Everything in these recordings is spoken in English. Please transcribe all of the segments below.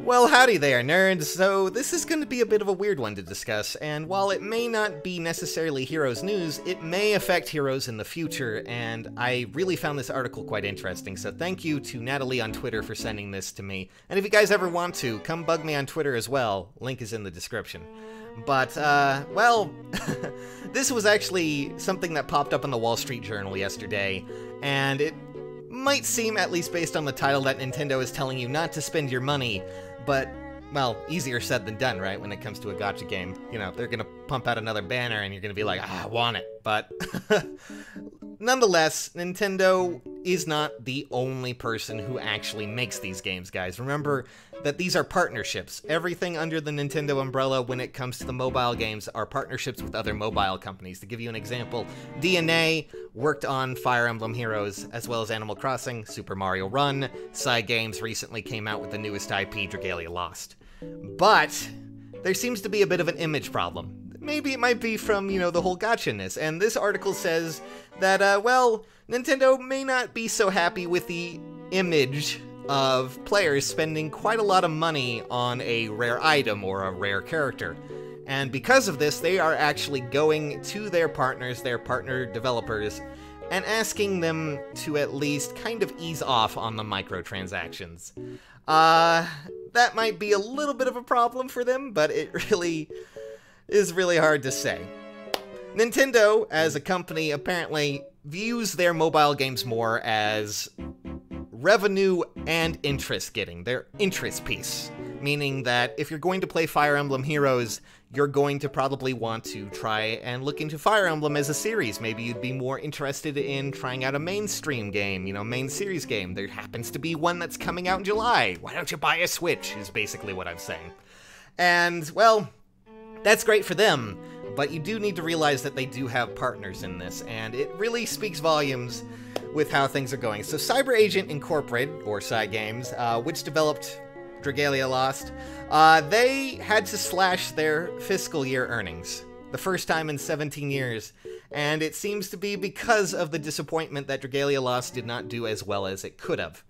Well, howdy there, nerds. So this is going to be a bit of a weird one to discuss, and while it may not be necessarily Heroes news, it may affect Heroes in the future, and I really found this article quite interesting, so thank you to Natalie on Twitter for sending this to me. And if you guys ever want to, come bug me on Twitter as well. Link is in the description. But, well, this was actually something that popped up in the Wall Street Journal yesterday, and it might seem, at least based on the title, that Nintendo is telling you not to spend your money, but, well, easier said than done, right, when it comes to a Gatcha game. You know, they're gonna pump out another banner and you're gonna be like, I want it. But, nonetheless, Nintendo is not the only person who actually makes these games, guys. Remember that these are partnerships. Everything under the Nintendo umbrella when it comes to the mobile games are partnerships with other mobile companies. To give you an example, DNA worked on Fire Emblem Heroes, as well as Animal Crossing, Super Mario Run. Psy Games recently came out with the newest IP, Dragalia Lost. But there seems to be a bit of an image problem. Maybe it might be from, you know, the whole gotcha-ness, and this article says that, well, Nintendo may not be so happy with the image of players spending quite a lot of money on a rare item or a rare character. And because of this, they are actually going to their partners, their partner developers, and asking them to at least kind of ease off on the microtransactions. That might be a little bit of a problem for them, but it really is really hard to say. Nintendo, as a company, apparently views their mobile games more as revenue and interest getting, their interest piece. Meaning that if you're going to play Fire Emblem Heroes, you're going to probably want to try and look into Fire Emblem as a series. Maybe you'd be more interested in trying out a mainstream game, you know, main series game. There happens to be one that's coming out in July. Why don't you buy a Switch, is basically what I'm saying. And, well, that's great for them, but you do need to realize that they do have partners in this, and it really speaks volumes with how things are going. So Cyber Agent Incorporated, or Psy Games, which developed Dragalia Lost, they had to slash their fiscal year earnings, the first time in 17 years, and it seems to be because of the disappointment that Dragalia Lost did not do as well as it could have.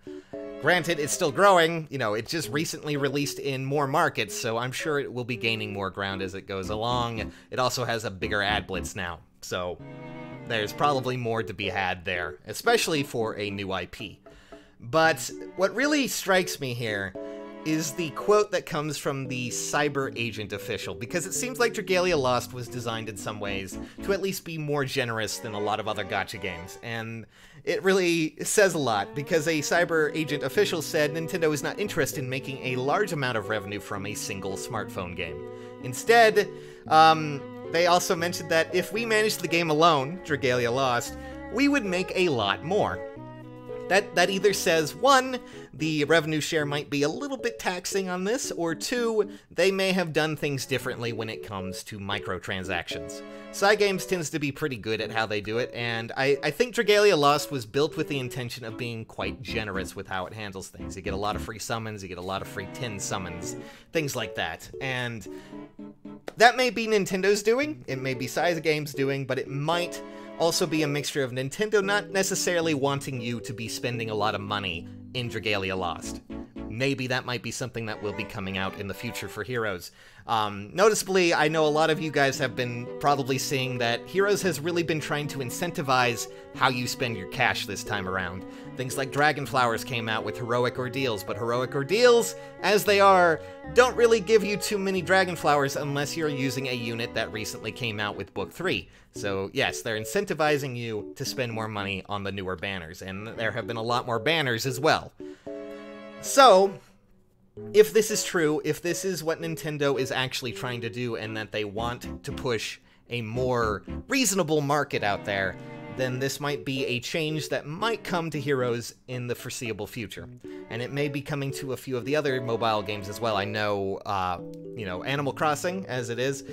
Granted, it's still growing, you know, it just recently released in more markets, so I'm sure it will be gaining more ground as it goes along. It also has a bigger ad blitz now, so there's probably more to be had there, especially for a new IP. But what really strikes me here is the quote that comes from the Cyber Agent official, because it seems like Dragalia Lost was designed in some ways to at least be more generous than a lot of other Gacha games, and it really says a lot, because a Cyber Agent official said Nintendo is not interested in making a large amount of revenue from a single smartphone game. Instead, they also mentioned that if we managed the game alone, Dragalia Lost, we would make a lot more. That either says, one, the revenue share might be a little bit taxing on this, or two, they may have done things differently when it comes to microtransactions. Psy Games tends to be pretty good at how they do it, and I think Dragalia Lost was built with the intention of being quite generous with how it handles things. You get a lot of free summons, you get a lot of free tin summons, things like that. And that may be Nintendo's doing, it may be Psy Games doing, but it might also be a mixture of Nintendo not necessarily wanting you to be spending a lot of money in Dragalia Lost. Maybe that might be something that will be coming out in the future for Heroes. Noticeably, I know a lot of you guys have been probably seeing that Heroes has really been trying to incentivize how you spend your cash this time around. Things like Dragon Flowers came out with Heroic Ordeals, but Heroic Ordeals, as they are, don't really give you too many Dragon Flowers unless you're using a unit that recently came out with Book 3. So yes, they're incentivizing you to spend more money on the newer banners, and there have been a lot more banners as well. So, if this is true, if this is what Nintendo is actually trying to do, and that they want to push a more reasonable market out there, then this might be a change that might come to Heroes in the foreseeable future. And it may be coming to a few of the other mobile games as well. I know, you know, Animal Crossing, as it is,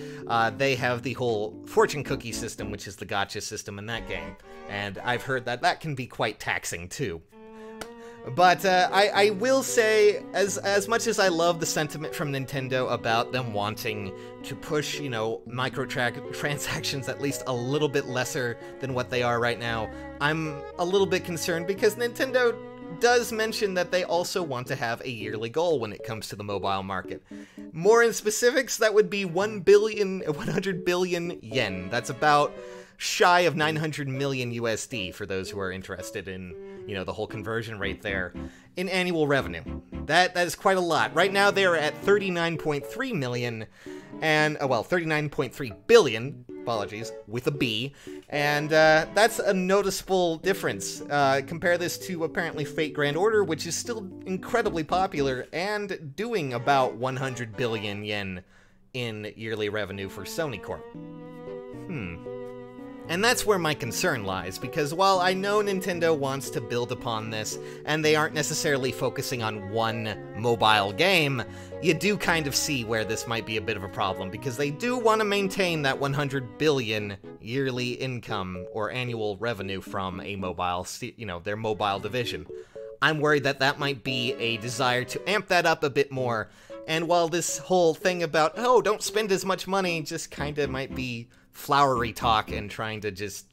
they have the whole fortune cookie system, which is the Gatcha system in that game. And I've heard that that can be quite taxing, too. But I will say, as much as I love the sentiment from Nintendo about them wanting to push, you know, microtransactions at least a little bit lesser than what they are right now, I'm a little bit concerned because Nintendo does mention that they also want to have a yearly goal when it comes to the mobile market. More in specifics, that would be 100 billion yen. That's about shy of 900 million USD for those who are interested in, the whole conversion rate there, in annual revenue. That is quite a lot. Right now they are at 39.3 million, and, 39.3 billion, apologies, with a B, and that's a noticeable difference. Compare this to apparently Fate Grand Order, which is still incredibly popular and doing about 100 billion yen in yearly revenue for Sony Corp. And that's where my concern lies, because while I know Nintendo wants to build upon this, and they aren't necessarily focusing on one mobile game, you do kind of see where this might be a bit of a problem, because they do want to maintain that 100 billion yearly income or annual revenue from a mobile, their mobile division. I'm worried that that might be a desire to amp that up a bit more, and while this whole thing about, oh, don't spend as much money, just kind of might be flowery talk and trying to just,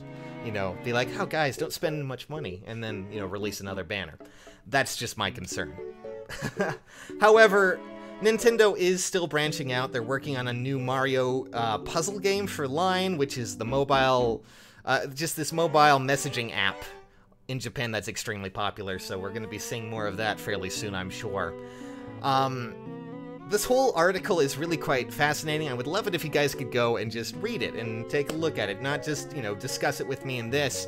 be like, oh, guys, don't spend much money, and then, release another banner. That's just my concern. However, Nintendo is still branching out. They're working on a new Mario puzzle game for Line, which is the mobile, just this mobile messaging app in Japan that's extremely popular, so we're going to be seeing more of that fairly soon, I'm sure. This whole article is really quite fascinating. I would love it if you guys could go and just read it and take a look at it, not just, discuss it with me in this.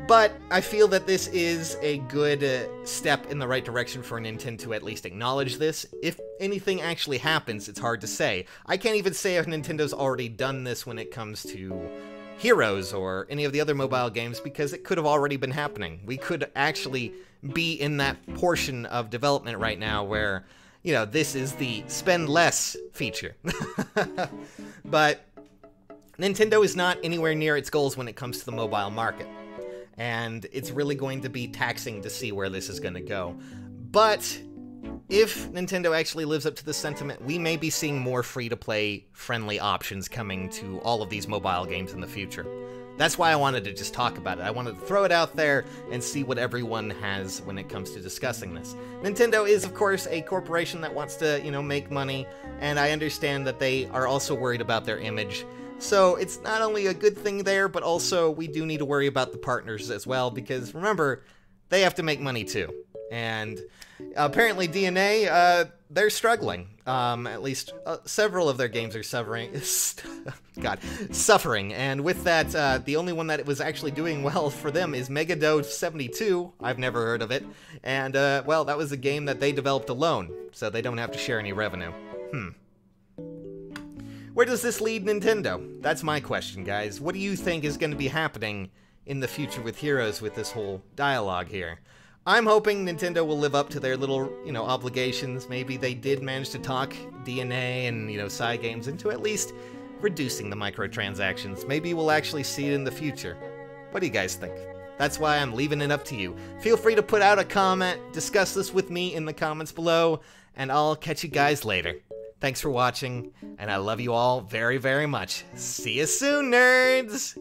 But I feel that this is a good step in the right direction for Nintendo to at least acknowledge this. If anything actually happens, it's hard to say. I can't even say if Nintendo's already done this when it comes to Heroes or any of the other mobile games, because it could have already been happening. We could actually be in that portion of development right now where, this is the spend less feature. But Nintendo is not anywhere near its goals when it comes to the mobile market. And it's really going to be taxing to see where this is going to go. But if Nintendo actually lives up to the sentiment, we may be seeing more free-to-play friendly options coming to all of these mobile games in the future. That's why I wanted to just talk about it. I wanted to throw it out there and see what everyone has when it comes to discussing this. Nintendo is, of course, a corporation that wants to, make money, and I understand that they are also worried about their image. So it's not only a good thing there, but also we do need to worry about the partners as well, because remember, they have to make money too. And apparently DNA, they're struggling. At least several of their games are suffering. Suffering. And with that, the only one that was actually doing well for them is Megado 72. I've never heard of it. And, well, that was a game that they developed alone, so they don't have to share any revenue. Where does this lead Nintendo? That's my question, guys. What do you think is going to be happening in the future with Heroes with this whole dialogue here? I'm hoping Nintendo will live up to their little, obligations. Maybe they did manage to talk DNA and, side games into at least reducing the microtransactions. Maybe we'll actually see it in the future. What do you guys think? That's why I'm leaving it up to you. Feel free to put out a comment, discuss this with me in the comments below, and I'll catch you guys later. Thanks for watching, and I love you all very, very much. See you soon, nerds!